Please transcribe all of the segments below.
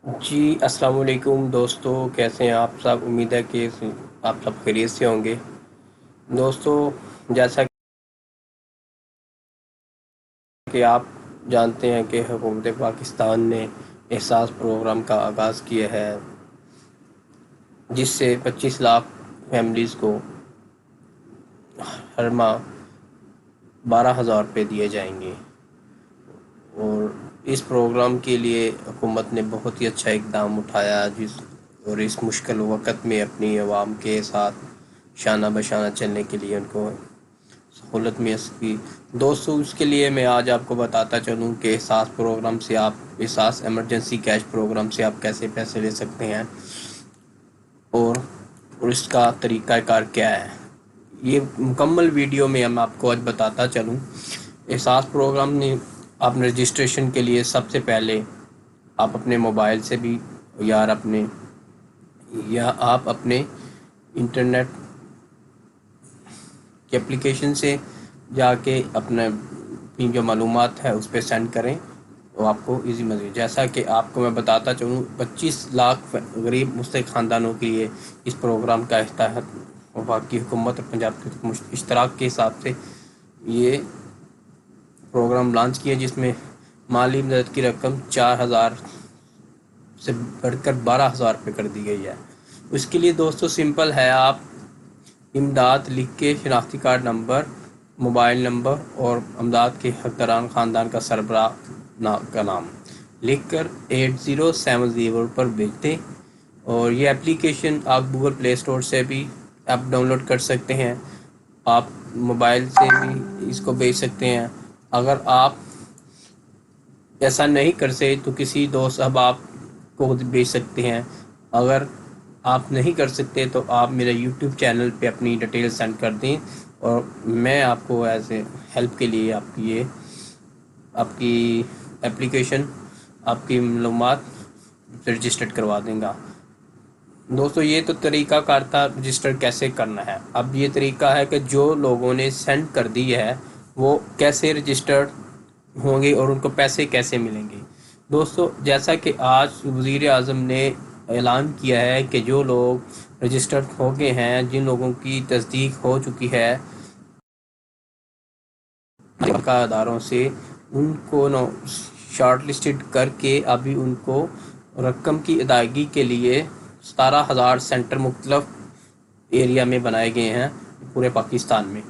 जी, अस्सलाम वालेकुम दोस्तों, कैसे हैं आप सब? उम्मीद है कि आप सब खैरियत से होंगे। दोस्तों, जैसा कि आप जानते हैं कि हुकूमत पाकिस्तान ने एहसास प्रोग्राम का आगाज़ किया है, जिससे 25 लाख फैमिलीज़ को हर माह 12,000 रुपये दिए जाएंगे। और इस प्रोग्राम के लिए हुकूमत ने बहुत ही अच्छा इक़दाम उठाया, और इस मुश्किल वक़्त में अपनी आवाम के साथ शाना बशाना चलने के लिए उनको सहूलत मैसर की। दोस्तों, उसके लिए मैं आज आपको बताता चलूँ कि एहसास प्रोग्राम से एहसास एमरजेंसी कैश प्रोग्राम से आप कैसे पैसे ले सकते हैं, और इसका तरीक़ाकार क्या है। ये मुकम्मल वीडियो में हम आपको आज बताता चलूँ। एहसास प्रोग्राम ने आपने रजिस्ट्रेशन के लिए सबसे पहले आप अपने मोबाइल से भी या आप अपने इंटरनेट की एप्लीकेशन से जाके अपनी जो मालूमात है उस पर सेंड करें, तो आपको इजी मज़ीद। जैसा कि आपको मैं बताता चलूँ, 25 लाख गरीब मुस्तहिक ख़ानदानों के लिए इस प्रोग्राम का तहत वफाकी हुकूमत और पंजाब के इश्तराक के हिसाब से ये प्रोग्राम लॉन्च किया, जिसमें माली मदद की रकम 4,000 से बढ़कर 12,000 रुपये कर दी गई है। उसके लिए दोस्तों सिंपल है, आप इमदाद लिख के शनाख्ती कार्ड नंबर, मोबाइल नंबर और इमदाद के हकदारान ख़ानदान का सरबराह का नाम लिख कर 8070 पर भेज दें। और ये एप्लीकेशन आप गूगल प्ले स्टोर से भी ऐप डाउनलोड कर सकते हैं, आप मोबाइल से भी इसको भेज सकते हैं। अगर आप ऐसा नहीं कर सके तो किसी दोस्त अहबाब को भेज सकते हैं। अगर आप नहीं कर सकते तो आप मेरे यूट्यूब चैनल पे अपनी डिटेल सेंड कर दें, और मैं आपको एज ए हेल्प के लिए आपकी एप्लीकेशन, आपकी मालूमात रजिस्टर्ड करवा देंगे। दोस्तों, ये तो तरीक़ाकार था रजिस्टर कैसे करना है। अब ये तरीका है कि जो लोगों ने सेंड कर दी है वो कैसे रजिस्टर्ड होंगे और उनको पैसे कैसे मिलेंगे। दोस्तों, जैसा कि आज वज़ीर आज़म ने ऐलान किया है कि जो लोग रजिस्टर्ड हो गए हैं, जिन लोगों की तस्दीक हो चुकी है का अदारों से, उनको शॉर्ट लिस्टेड करके अभी उनको रकम की अदायगी के लिए 17,000 सेंटर मुख्तलिफ एरिया में बनाए गए हैं पूरे पाकिस्तान में।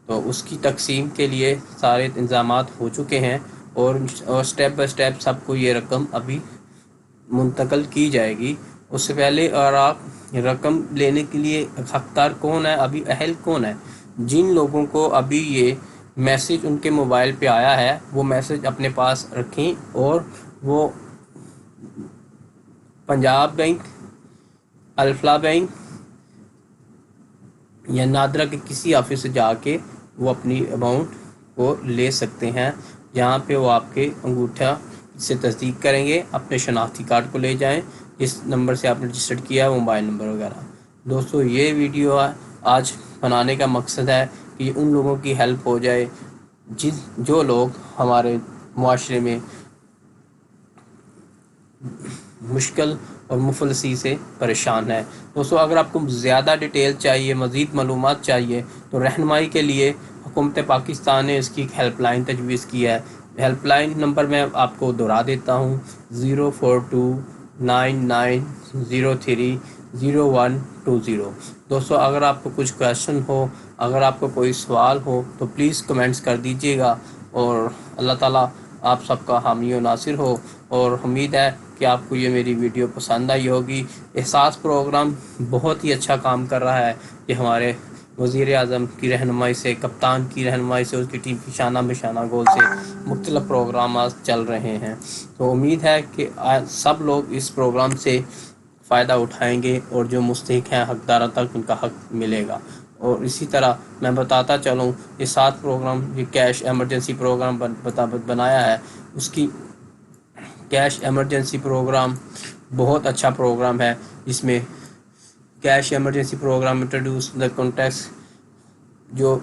तो उसकी तकसीम के लिए सारे इंतज़ामात हो चुके हैं, और स्टेप बाय स्टेप सबको ये रकम अभी मुंतकिल की जाएगी। उससे पहले, और आप रकम लेने के लिए हकदार कौन है, अभी अहल कौन है, जिन लोगों को अभी ये मैसेज उनके मोबाइल पे आया है वो मैसेज अपने पास रखें, और वो पंजाब बैंक, अल्फला बैंक या नादरा के किसी ऑफिस से जाके वो अपनी अमाउंट को ले सकते हैं, जहाँ पे वो आपके अंगूठा से तस्दीक करेंगे, अपने शनाख्ती कार्ड को ले जाएं, जिस नंबर से आपने रजिस्टर्ड किया है, मोबाइल नंबर वगैरह। दोस्तों, ये वीडियो आज बनाने का मकसद है कि उन लोगों की हेल्प हो जाए जो लोग हमारे मुआशरे में मुश्किल और मुफलसी से परेशान है। दोस्तों, अगर आपको ज़्यादा डिटेल चाहिए, मज़ीद मालूमात चाहिए, तो रहनुमाई के लिए हुकूमत पाकिस्तान ने इसकी एक हेल्पलाइन तजवीज़ की है। हेल्पलाइन नंबर मैं आपको दोहरा देता हूँ, 04299030120। दोस्तों, अगर आपको कुछ क्वेश्चन हो, अगर आपको कोई सवाल हो, तो प्लीज़ कमेंट्स कर दीजिएगा, और अल्लाह ताला आप सबका हामी और नासिर हो। और उम्मीद है कि आपको ये मेरी वीडियो पसंद आई होगी। एहसास प्रोग्राम बहुत ही अच्छा काम कर रहा है, कि हमारे वज़ीर आज़म की रहनुमाई से, कप्तान की रहनुमाई से, उसकी टीम की शाना बशाना गोल से मुख्तलिफ़ प्रोग्राम आज चल रहे हैं। तो उम्मीद है कि सब लोग इस प्रोग्राम से फ़ायदा उठाएंगे, और जो मुस्तहिक हैं हकदारों तक उनका हक मिलेगा। और इसी तरह मैं बताता चलूँ, ये 7 प्रोग्राम, ये कैश एमरजेंसी प्रोग्राम बनाया है, उसकी कैश एमरजेंसी प्रोग्राम बहुत अच्छा प्रोग्राम है। इसमें cash emergency programme introduce the context जो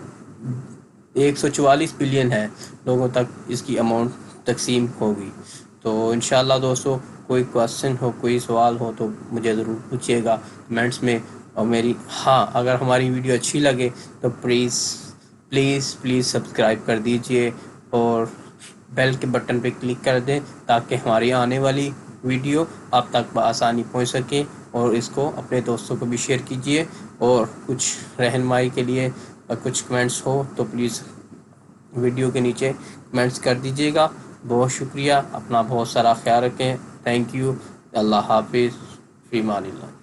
144 बिलियन है लोगों तक इसकी अमाउंट तकसीम होगी। تو انشاءاللہ دوستو کوئی کویسچن ہو، کوئی سوال ہو تو مجھے ضرور پوچھیے گا کمنٹس میں. اور اگر ہماری ویڈیو اچھی لگے تو پلیز سبسکرائب کر دیجئے اور بیل کے بٹن پہ کلک کر دیں تاکہ ہماری آنے والی ویڈیو آپ تک بآسانی پہنچ سکے. اور اس کو اپنے دوستوں کو بھی شیئر کیجئے. اور کچھ رہنمائی کے لیے کچھ کمنٹس ہو تو پلیز ویڈیو کے نیچے کمنٹس کر دیجیے گا. بہت شکریہ. اپنا بہت سارا خیال رکھیں. Thank you. اللہ حافظ. فی امان اللہ.